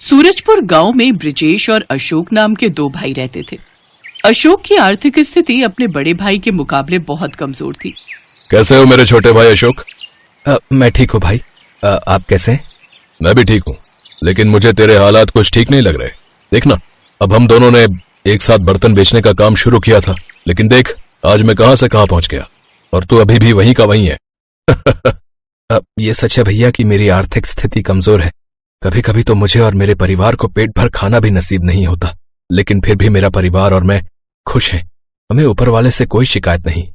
सूरजपुर गांव में ब्रिजेश और अशोक नाम के दो भाई रहते थे। अशोक की आर्थिक स्थिति अपने बड़े भाई के मुकाबले बहुत कमजोर थी। कैसे हो मेरे छोटे भाई अशोक? मैं ठीक हूँ भाई। आप कैसे हैं? मैं भी ठीक हूँ, लेकिन मुझे तेरे हालात कुछ ठीक नहीं लग रहे। देखना, अब हम दोनों ने एक साथ बर्तन बेचने का काम शुरू किया था, लेकिन देख आज मैं कहां से कहां पहुंच गया और तू अभी भी वहीं का वहीं है। ये सच है भैया कि मेरी आर्थिक स्थिति कमजोर है। कभी कभी तो मुझे और मेरे परिवार को पेट भर खाना भी नसीब नहीं होता, लेकिन फिर भी मेरा परिवार और मैं खुश हैं। हमें ऊपर वाले से कोई शिकायत नहीं।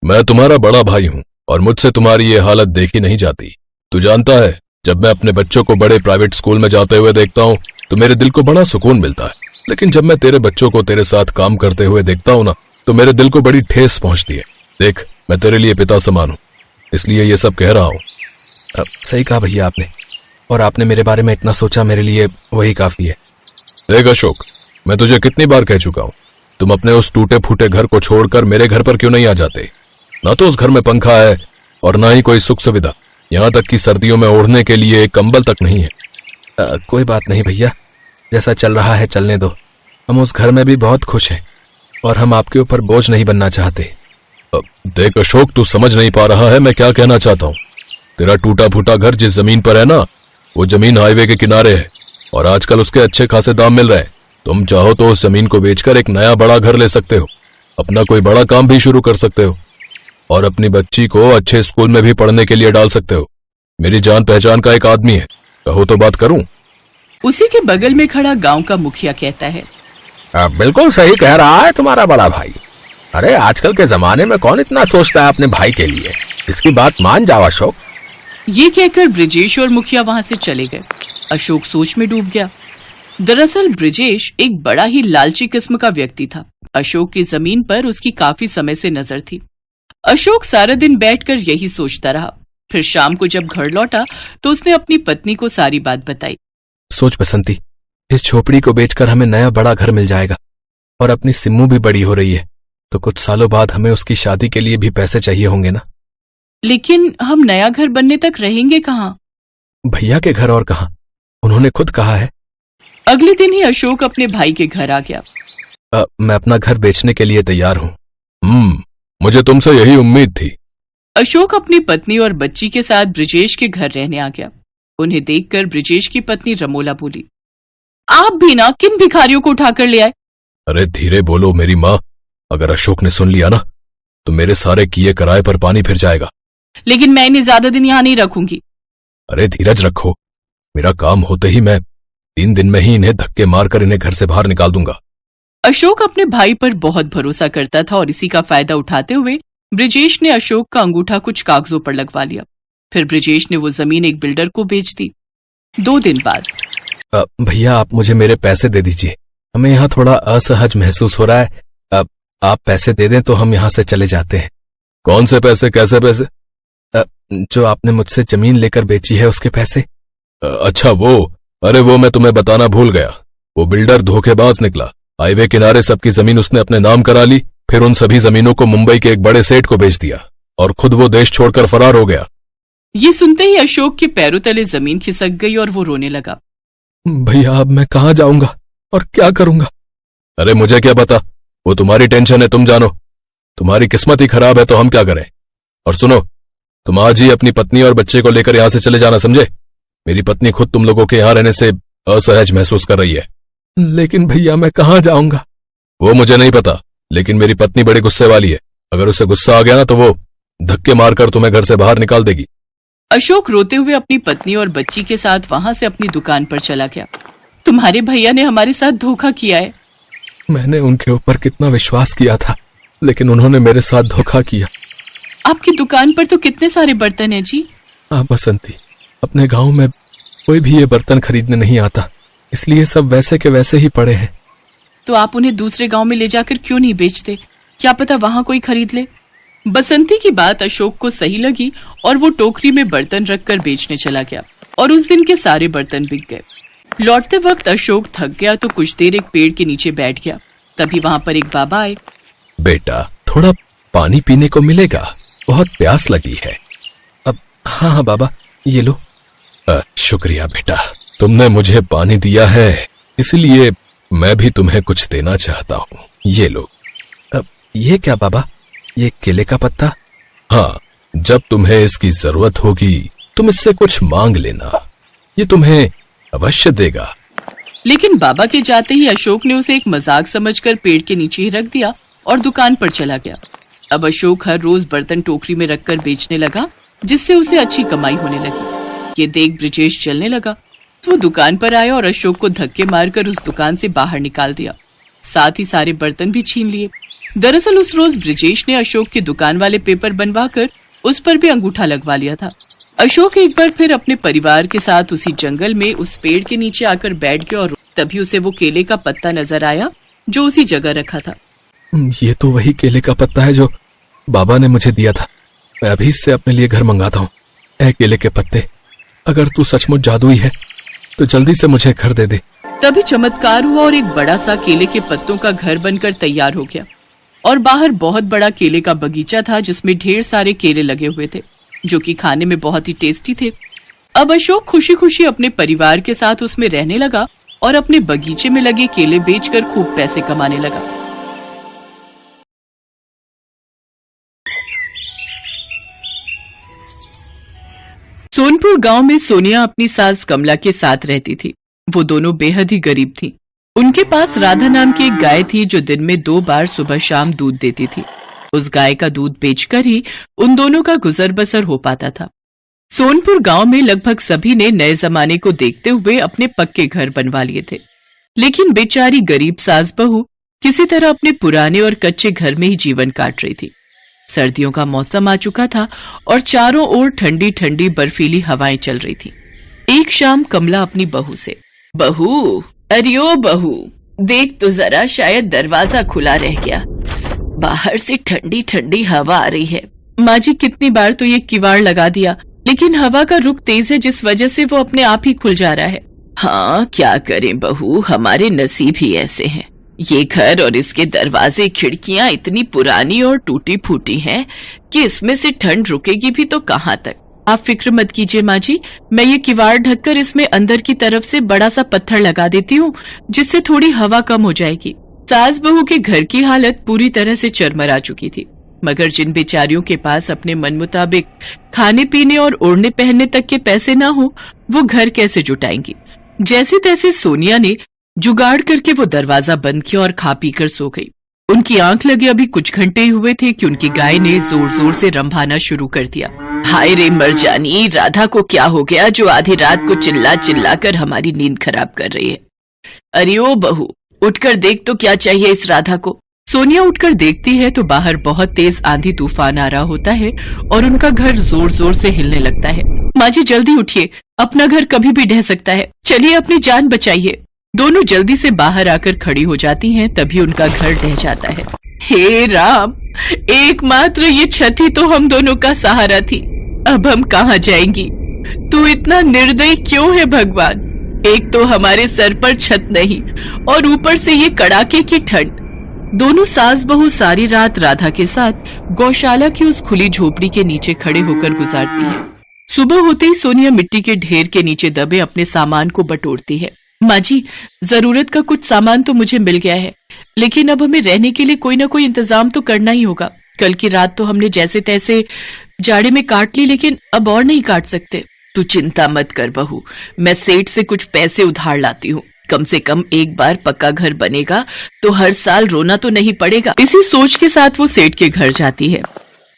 मैं तुम्हारा बड़ा भाई हूं और मुझसे तुम्हारी ये हालत देखी नहीं जाती। तू जानता है, जब मैं अपने बच्चों को बड़े प्राइवेट स्कूल में जाते हुए देखता हूँ तो मेरे दिल को बड़ा सुकून मिलता है, लेकिन जब मैं तेरे बच्चों को तेरे साथ काम करते हुए देखता हूँ ना, तो मेरे दिल को बड़ी ठेस पहुंचती है। देख, मैं तेरे लिए पिता समान हूं, इसलिए ये सब कह रहा हूं। सही कहा भैया आपने, और आपने मेरे बारे में इतना सोचा, मेरे लिए वही काफी है। देख अशोक, मैं तुझे कितनी बार कह चुका हूं, तुम अपने उस टूटे फूटे घर को छोड़कर मेरे घर पर क्यों नहीं आ जाते? ना तो उस घर में पंखा है और ना ही कोई सुख सुविधा, यहाँ तक कि सर्दियों में ओढ़ने के लिए एक कंबल तक नहीं है। कोई बात नहीं भैया, जैसा चल रहा है चलने दो। हम उस घर में भी बहुत खुश हैं और हम आपके ऊपर बोझ नहीं बनना चाहते। देख अशोक, तू समझ नहीं पा रहा है मैं क्या कहना चाहता हूँ। तेरा टूटा फूटा घर जिस जमीन पर है ना, वो जमीन हाईवे के किनारे है और आजकल उसके अच्छे खासे दाम मिल रहे हैं। तुम चाहो तो उस जमीन को बेचकर एक नया बड़ा घर ले सकते हो, अपना कोई बड़ा काम भी शुरू कर सकते हो और अपनी बच्ची को अच्छे स्कूल में भी पढ़ने के लिए डाल सकते हो। मेरी जान पहचान का एक आदमी है, कहो तो बात करूं। उसी के बगल में खड़ा गांव का मुखिया कहता है, बिल्कुल सही कह रहा है तुम्हारा बड़ा भाई। अरे आजकल के जमाने में कौन इतना सोचता है अपने भाई के लिए। इसकी बात मान जाओ अशोक। ये कहकर ब्रिजेश और मुखिया वहां से चले गए। अशोक सोच में डूब गया। दरअसल ब्रिजेश एक बड़ा ही लालची किस्म का व्यक्ति था। अशोक की जमीन पर उसकी काफी समय से नजर थी। अशोक सारा दिन बैठकर यही सोचता रहा। फिर शाम को जब घर लौटा तो उसने अपनी पत्नी को सारी बात बताई। सोच बसंती, इस झोपड़ी को बेचकर हमें नया बड़ा घर मिल जाएगा और अपनी सिम्मू भी बड़ी हो रही है, तो कुछ सालों बाद हमें उसकी शादी के लिए भी पैसे चाहिए होंगे ना। लेकिन हम नया घर बनने तक रहेंगे कहाँ? भैया के घर और कहाँ, उन्होंने खुद कहा है। अगले दिन ही अशोक अपने भाई के घर आ गया। मैं अपना घर बेचने के लिए तैयार हूँ। मुझे तुमसे यही उम्मीद थी। अशोक अपनी पत्नी और बच्ची के साथ ब्रिजेश के घर रहने आ गया। उन्हें देखकर ब्रिजेश की पत्नी रमोला बोली, आप भी ना किन भिखारियों को उठाकर ले आए? अरे धीरे बोलो मेरी माँ, अगर अशोक ने सुन लिया ना तो मेरे सारे किए कराए पर पानी फिर जाएगा। लेकिन मैं इन्हें ज्यादा दिन यहाँ नहीं रखूंगी। अरे धीरज रखो, मेरा काम होते ही मैं 3 दिन में ही इन्हें धक्के मारकर इन्हें घर से बाहर निकाल दूंगा। अशोक अपने भाई पर बहुत भरोसा करता था और इसी का फायदा उठाते हुए ब्रिजेश ने अशोक का अंगूठा कुछ कागजों पर लगवा लिया। फिर ब्रिजेश ने वो जमीन एक बिल्डर को बेच दी। 2 दिन बाद, भैया आप मुझे मेरे पैसे दे दीजिए, हमें यहाँ थोड़ा असहज महसूस हो रहा है। आप पैसे दे दें तो हम यहाँ से चले जाते हैं। कौन से पैसे, कैसे पैसे? जो आपने मुझसे जमीन लेकर बेची है उसके पैसे। अच्छा वो, अरे वो मैं तुम्हें बताना भूल गया। वो बिल्डर धोखेबाज निकला। हाईवे किनारे सबकी जमीन उसने अपने नाम करा ली, फिर उन सभी जमीनों को मुंबई के एक बड़े सेठ को बेच दिया और खुद वो देश छोड़कर फरार हो गया। ये सुनते ही अशोक के पैरों तले जमीन खिसक गई और वो रोने लगा। भैया अब मैं कहाँ जाऊंगा और क्या करूंगा? अरे मुझे क्या पता, वो तुम्हारी टेंशन है, तुम जानो। तुम्हारी किस्मत ही खराब है तो हम क्या करें। और सुनो, तुम आज ही अपनी पत्नी और बच्चे को लेकर यहाँ से चले जाना, समझे? मेरी पत्नी खुद तुम लोगों के यहाँ रहने से असहज महसूस कर रही है। लेकिन भैया मैं कहाँ जाऊंगा? वो मुझे नहीं पता, लेकिन मेरी पत्नी बड़ी गुस्से वाली है। अगर उसे गुस्सा आ गया ना तो वो धक्के मारकर तुम्हें घर से बाहर निकाल देगी। अशोक रोते हुए अपनी पत्नी और बच्ची के साथ वहां से अपनी दुकान पर चला गया। तुम्हारे भैया ने हमारे साथ धोखा किया है। मैंने उनके ऊपर कितना विश्वास किया था, लेकिन उन्होंने मेरे साथ धोखा किया। आपकी दुकान पर तो कितने सारे बर्तन हैं जी। हाँ बसंती, अपने गांव में कोई भी ये बर्तन खरीदने नहीं आता, इसलिए सब वैसे के वैसे ही पड़े हैं। तो आप उन्हें दूसरे गांव में ले जाकर क्यों नहीं बेचते? क्या पता वहां कोई खरीद ले। बसंती की बात अशोक को सही लगी और वो टोकरी में बर्तन रखकर बेचने चला गया और उस दिन के सारे बर्तन बिक गए। लौटते वक्त अशोक थक गया तो कुछ देर एक पेड़ के नीचे बैठ गया। तभी वहां पर एक बाबा आए। बेटा थोड़ा पानी पीने को मिलेगा, बहुत प्यास लगी है। अब हाँ बाबा, ये लो। शुक्रिया बेटा। तुमने मुझे पानी दिया है, इसलिए मैं भी तुम्हें कुछ देना चाहता हूँ। ये लो। अब ये क्या बाबा, ये केले का पत्ता? हाँ, जब तुम्हें इसकी जरूरत होगी तुम इससे कुछ मांग लेना, ये तुम्हें अवश्य देगा। लेकिन बाबा के जाते ही अशोक ने उसे एक मजाक समझकर पेड़ के नीचे ही रख दिया और दुकान पर चला गया। अब अशोक हर रोज बर्तन टोकरी में रखकर बेचने लगा, जिससे उसे अच्छी कमाई होने लगी। ये देख ब्रिजेश चलने लगा तो वो दुकान पर आया और अशोक को धक्के मारकर उस दुकान से बाहर निकाल दिया, साथ ही सारे बर्तन भी छीन लिए। दरअसल उस रोज ब्रिजेश ने अशोक की दुकान वाले पेपर बनवाकर उस पर भी अंगूठा लगवा लिया था। अशोक एक बार फिर अपने परिवार के साथ उसी जंगल में उस पेड़ के नीचे आकर बैठ गया और तभी उसे वो केले का पत्ता नजर आया जो उसी जगह रखा था। ये तो वही केले का पत्ता है जो बाबा ने मुझे दिया था। मैं अभी इससे अपने लिए घर मंगाता हूँ। ऐ केले के पत्ते, अगर तू सचमुच जादुई है तो जल्दी से मुझे घर दे दे। तभी चमत्कार हुआ और एक बड़ा सा केले के पत्तों का घर बनकर तैयार हो गया और बाहर बहुत बड़ा केले का बगीचा था जिसमें ढेर सारे केले लगे हुए थे जो कि खाने में बहुत ही टेस्टी थे। अब अशोक खुशी खुशी अपने परिवार के साथ उसमें रहने लगा और अपने बगीचे में लगे केले बेचकर खूब पैसे कमाने लगा। सोनपुर गांव में सोनिया अपनी सास कमला के साथ रहती थी। वो दोनों बेहद ही गरीब थीं। उनके पास राधा नाम की एक गाय थी जो दिन में 2 बार सुबह शाम दूध देती थी। उस गाय का दूध बेचकर ही उन दोनों का गुजर बसर हो पाता था। सोनपुर गांव में लगभग सभी ने नए जमाने को देखते हुए अपने पक्के घर बनवा लिए थे, लेकिन बेचारी गरीब सास बहू किसी तरह अपने पुराने और कच्चे घर में ही जीवन काट रही थी। सर्दियों का मौसम आ चुका था और चारों ओर ठंडी ठंडी बर्फीली हवाएं चल रही थी। एक शाम कमला अपनी बहू से, बहू, अरे ओ बहू, देख तो जरा, शायद दरवाजा खुला रह गया, बाहर से ठंडी ठंडी हवा आ रही है। माँ जी, कितनी बार तो ये किवाड़ लगा दिया, लेकिन हवा का रुख तेज है जिस वजह से वो अपने आप ही खुल जा रहा है। हाँ, क्या करें बहू, हमारे नसीब ही ऐसे हैं। ये घर और इसके दरवाजे खिड़कियां इतनी पुरानी और टूटी फूटी हैं कि इसमें से ठंड रुकेगी भी तो कहाँ तक। आप फिक्र मत कीजिए माँ जी, मैं ये किवाड़ ढककर इसमें अंदर की तरफ से बड़ा सा पत्थर लगा देती हूँ, जिससे थोड़ी हवा कम हो जाएगी। सास बहू के घर की हालत पूरी तरह से चरमरा चुकी थी, मगर जिन बेचारियों के पास अपने मन मुताबिक खाने पीने और ओढ़ने पहनने तक के पैसे ना हो, वो घर कैसे जुटाएंगी। जैसे तैसे सोनिया ने जुगाड़ करके वो दरवाजा बंद किया और खा पी कर सो गई। उनकी आंख लगे अभी कुछ घंटे हुए थे कि उनकी गाय ने जोर जोर से रंभाना शुरू कर दिया। हाय रे मरजानी, राधा को क्या हो गया जो आधी रात को चिल्ला चिल्ला कर हमारी नींद खराब कर रही है। अरे ओ बहू, उठकर देख तो क्या चाहिए इस राधा को। सोनिया उठकर देखती है तो बाहर बहुत तेज आंधी तूफान आ रहा होता है और उनका घर जोर जोर से हिलने लगता है। माँ जी जल्दी उठिए, अपना घर कभी भी ढह सकता है, चलिए अपनी जान बचाइए। दोनों जल्दी से बाहर आकर खड़ी हो जाती हैं, तभी उनका घर ढह जाता है। हे राम, एकमात्र ये छत ही तो हम दोनों का सहारा थी, अब हम कहाँ जाएंगी। तू इतना निर्दयी क्यों है भगवान। एक तो हमारे सर पर छत नहीं और ऊपर से ये कड़ाके की ठंड। दोनों सास बहू सारी रात राधा के साथ गौशाला की उस खुली झोपड़ी के नीचे खड़े होकर गुजारती है। सुबह होते ही सोनिया मिट्टी के ढेर के नीचे दबे अपने सामान को बटोरती है। माँ जी, जरूरत का कुछ सामान तो मुझे मिल गया है, लेकिन अब हमें रहने के लिए कोई ना कोई इंतजाम तो करना ही होगा। कल की रात तो हमने जैसे तैसे जाड़े में काट ली, लेकिन अब और नहीं काट सकते। तू चिंता मत कर बहू, मैं सेठ से कुछ पैसे उधार लाती हूँ। कम से कम एक बार पक्का घर बनेगा तो हर साल रोना तो नहीं पड़ेगा। इसी सोच के साथ वो सेठ के घर जाती है।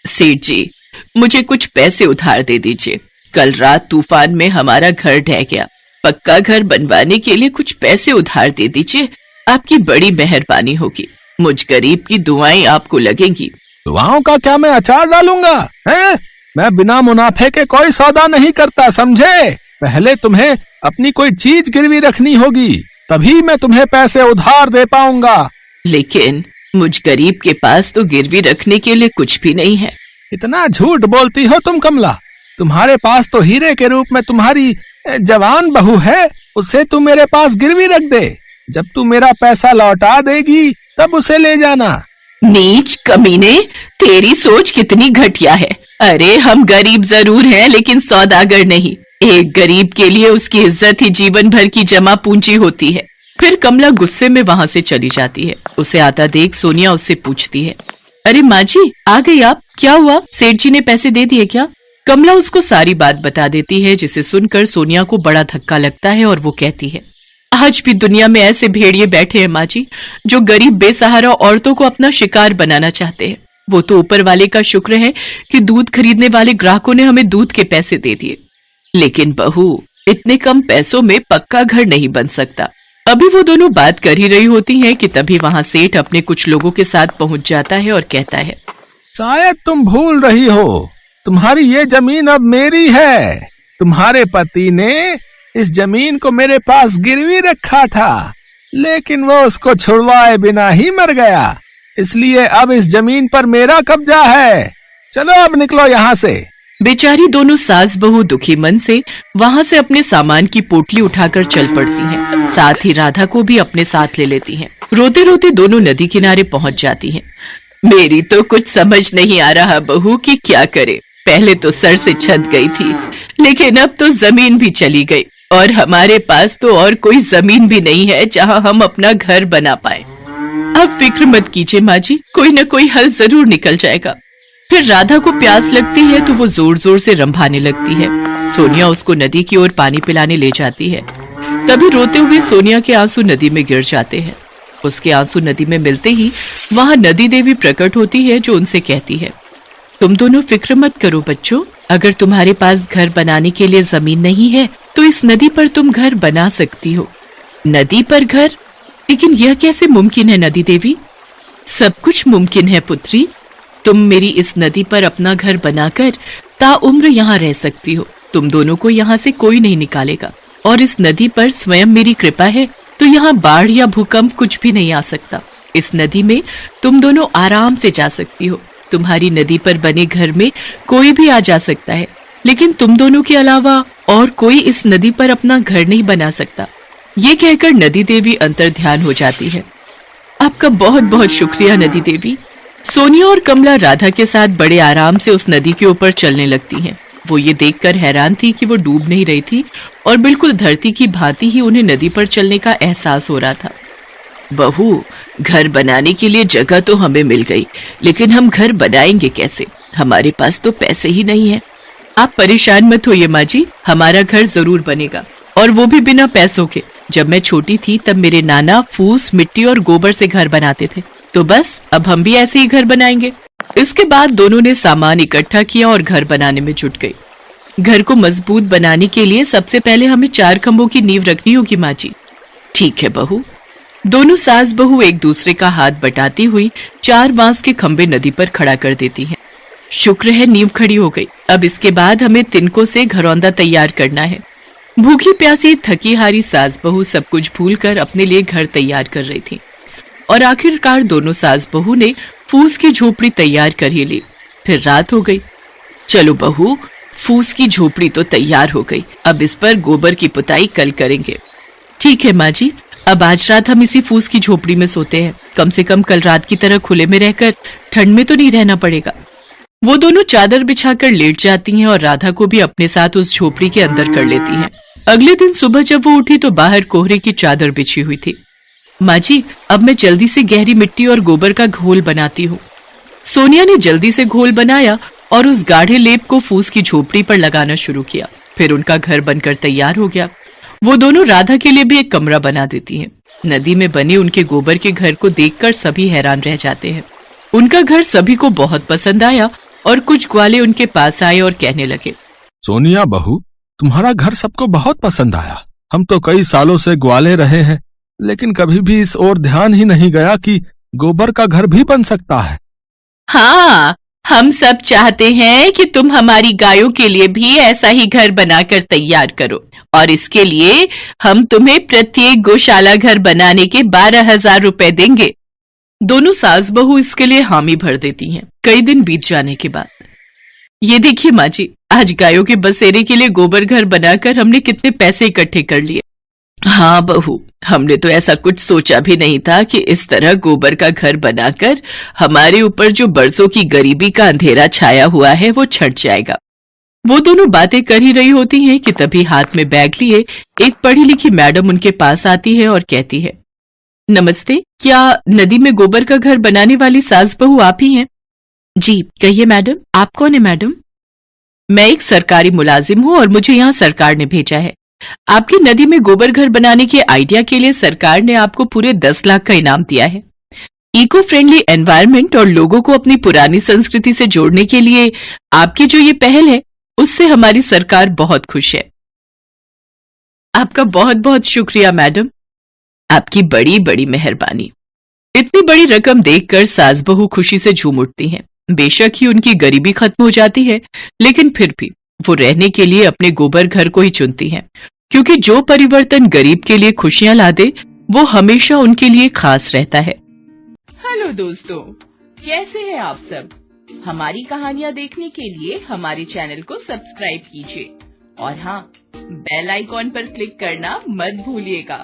सेठ जी, मुझे कुछ पैसे उधार दे दीजिए, कल रात तूफान में हमारा घर ढह गया, पक्का घर बनवाने के लिए कुछ पैसे उधार दे दीजिए, आपकी बड़ी मेहरबानी होगी। मुझ गरीब की दुआएं आपको लगेंगी। दुआओं का क्या मैं अचार डालूंगा हैं? मैं बिना मुनाफे के कोई सौदा नहीं करता, समझे। पहले तुम्हें अपनी कोई चीज गिरवी रखनी होगी, तभी मैं तुम्हें पैसे उधार दे पाऊंगा। लेकिन मुझ गरीब के पास तो गिरवी रखने के लिए कुछ भी नहीं है। इतना झूठ बोलती हो तुम कमला। तुम्हारे पास तो हीरे के रूप में तुम्हारी जवान बहू है, उसे तू मेरे पास गिरवी रख दे। जब तू मेरा पैसा लौटा देगी तब उसे ले जाना। नीच कमीने, तेरी सोच कितनी घटिया है। अरे हम गरीब जरूर हैं लेकिन सौदागर नहीं। एक गरीब के लिए उसकी इज्जत ही जीवन भर की जमा पूंजी होती है। फिर कमला गुस्से में वहां से चली जाती है। उसे आता देख सोनिया उससे पूछती है, अरे माँ जी आ गई आप, क्या हुआ, सेठ जी ने पैसे दे दिए क्या? कमला उसको सारी बात बता देती है, जिसे सुनकर सोनिया को बड़ा धक्का लगता है और वो कहती है, आज भी दुनिया में ऐसे भेड़िए बैठे हैं माँ जी, जो गरीब बेसहारा औरतों को अपना शिकार बनाना चाहते हैं। वो तो ऊपर वाले का शुक्र है कि दूध खरीदने वाले ग्राहकों ने हमें दूध के पैसे दे दिए, लेकिन बहू इतने कम पैसों में पक्का घर नहीं बन सकता। अभी वो दोनों बात कर ही रही होती हैं कि तभी वहां सेठ अपने कुछ लोगों के साथ पहुंच जाता है और कहता है, शायद तुम भूल रही हो, तुम्हारी ये जमीन अब मेरी है। तुम्हारे पति ने इस जमीन को मेरे पास गिरवी रखा था, लेकिन वो उसको छुड़वाए बिना ही मर गया, इसलिए अब इस जमीन पर मेरा कब्जा है। चलो अब निकलो यहाँ से। बेचारी दोनों सास बहू दुखी मन से वहां से अपने सामान की पोटली उठाकर चल पड़ती हैं। साथ ही राधा को भी अपने साथ ले लेती हैं। रोते रोते दोनों नदी किनारे पहुंच जाती हैं। मेरी तो कुछ समझ नहीं आ रहा बहू कि क्या करे। पहले तो सर से छत गई थी, लेकिन अब तो जमीन भी चली गई और हमारे पास तो और कोई जमीन भी नहीं है जहां हम अपना घर बना पाए। अब फिक्र मत कीजिए माँ जी, कोई न कोई हल जरूर निकल जाएगा। फिर राधा को प्यास लगती है तो वो जोर जोर से रंभाने लगती है। सोनिया उसको नदी की ओर पानी पिलाने ले जाती है। तभी रोते हुए सोनिया के आंसू नदी में गिर जाते हैं। उसके आंसू नदी में मिलते ही वहां नदी देवी प्रकट होती है, जो उनसे कहती है, तुम दोनों फिक्र मत करो बच्चों, अगर तुम्हारे पास घर बनाने के लिए जमीन नहीं है तो इस नदी पर तुम घर बना सकती हो। नदी पर घर? लेकिन यह कैसे मुमकिन है नदी देवी? सब कुछ मुमकिन है पुत्री। तुम मेरी इस नदी पर अपना घर बनाकर ताउम्र यहाँ रह सकती हो। तुम दोनों को यहाँ से कोई नहीं निकालेगा और इस नदी पर स्वयं मेरी कृपा है तो यहाँ बाढ़ या भूकंप कुछ भी नहीं आ सकता। इस नदी में तुम दोनों आराम से जा सकती हो। तुम्हारी नदी पर बने घर में कोई भी आ जा सकता है, लेकिन तुम दोनों के अलावा और कोई इस नदी पर अपना घर नहीं बना सकता। ये कहकर नदी देवी अंतर ध्यान हो जाती है। आपका बहुत बहुत शुक्रिया नदी देवी। सोनिया और कमला राधा के साथ बड़े आराम से उस नदी के ऊपर चलने लगती हैं। वो ये देखकर हैरान थी कि वो डूब नहीं रही थी और बिल्कुल धरती की भांति ही उन्हें नदी पर चलने का एहसास हो रहा था। बहू, घर बनाने के लिए जगह तो हमें मिल गई, लेकिन हम घर बनाएंगे कैसे? हमारे पास तो पैसे ही नहीं है। आप परेशान मत होइए माँ जी, हमारा घर जरूर बनेगा, और वो भी बिना पैसों के। जब मैं छोटी थी तब मेरे नाना फूस, मिट्टी और गोबर से घर बनाते थे, तो बस अब हम भी ऐसे ही घर बनाएंगे। इसके बाद दोनों ने सामान इकट्ठा किया और घर बनाने में जुट गई। घर को मजबूत बनाने के लिए सबसे पहले हमें 4 खंभों की नींव रखनी होगी माँ जी। ठीक है बहू। दोनों सास बहू एक दूसरे का हाथ बटाती हुई 4 बांस के खंभे नदी पर खड़ा कर देती हैं। शुक्र है नींव खड़ी हो गई। अब इसके बाद हमें तिनकों से घरौंदा तैयार करना है। भूखी प्यासी थकी हारी सास बहू सब कुछ भूलकर अपने लिए घर तैयार कर रही थी और आखिरकार दोनों सास बहू ने फूस की झोपड़ी तैयार कर ही ली। फिर रात हो गई। चलो बहू, फूस की झोपड़ी तो तैयार हो गई, अब इस पर गोबर की पुताई कल करेंगे। ठीक है माँ जी, अब आज रात हम इसी फूस की झोपड़ी में सोते हैं। कम से कम कल रात की तरह खुले में रहकर ठंड में तो नहीं रहना पड़ेगा। वो दोनों चादर बिछाकर लेट जाती हैं और राधा को भी अपने साथ उस झोपड़ी के अंदर कर लेती हैं। अगले दिन सुबह जब वो उठी तो बाहर कोहरे की चादर बिछी हुई थी। माँ जी, अब मैं जल्दी से गहरी मिट्टी और गोबर का घोल बनाती हूँ। सोनिया ने जल्दी से घोल बनाया और उस गाढ़े लेप को फूस की झोपड़ी पर लगाना शुरू किया। फिर उनका घर बनकर तैयार हो गया। वो दोनों राधा के लिए भी एक कमरा बना देती हैं। नदी में बने उनके गोबर के घर को देखकर सभी हैरान रह जाते हैं। उनका घर सभी को बहुत पसंद आया और कुछ ग्वाले उनके पास आए और कहने लगे, सोनिया बहू, तुम्हारा घर सबको बहुत पसंद आया। हम तो कई सालों से ग्वाले रहे हैं, लेकिन कभी भी इस ओर ध्यान ही नहीं गया कि गोबर का घर भी बन सकता है। हाँ, हम सब चाहते हैं कि तुम हमारी गायों के लिए भी ऐसा ही घर बनाकर तैयार करो, और इसके लिए हम तुम्हें प्रत्येक गौशाला घर बनाने के 12,000 रुपए देंगे। दोनों सास बहू इसके लिए हामी भर देती हैं। कई दिन बीत जाने के बाद, ये देखिए माँ जी, आज गायों के बसेरे के लिए गोबर घर बनाकर हमने कितने पैसे इकट्ठे कर लिए। हाँ बहू, हमने तो ऐसा कुछ सोचा भी नहीं था कि इस तरह गोबर का घर बनाकर हमारे ऊपर जो बरसों की गरीबी का अंधेरा छाया हुआ है वो छट जाएगा। वो दोनों बातें कर ही रही होती हैं कि तभी हाथ में बैग लिए एक पढ़ी लिखी मैडम उनके पास आती है और कहती है, नमस्ते, क्या नदी में गोबर का घर बनाने वाली सास बहू आप ही हैं? जी कहिए मैडम, आप कौन है मैडम? मैं एक सरकारी मुलाजिम हूँ और मुझे यहाँ सरकार ने भेजा है। आपकी नदी में गोबर घर बनाने के आइडिया के लिए सरकार ने आपको पूरे 10 लाख का इनाम दिया है। इको फ्रेंडली एनवायरनमेंट और लोगों को अपनी पुरानी संस्कृति से जोड़ने के लिए आपकी जो ये पहल है, उससे हमारी सरकार बहुत खुश है। आपका बहुत बहुत शुक्रिया मैडम, आपकी बड़ी बड़ी मेहरबानी। इतनी बड़ी रकम देखकर सास बहू खुशी से झूम उठती हैं। बेशक ही उनकी गरीबी खत्म हो जाती है, लेकिन फिर भी वो रहने के लिए अपने गोबर घर को ही चुनती हैं, क्योंकि जो परिवर्तन गरीब के लिए खुशियां ला दे, वो हमेशा उनके लिए खास रहता है। हेलो दोस्तों, कैसे हैं आप सब? हमारी कहानियां देखने के लिए हमारे चैनल को सब्सक्राइब कीजिए और हाँ, बेल आइकॉन पर क्लिक करना मत भूलिएगा।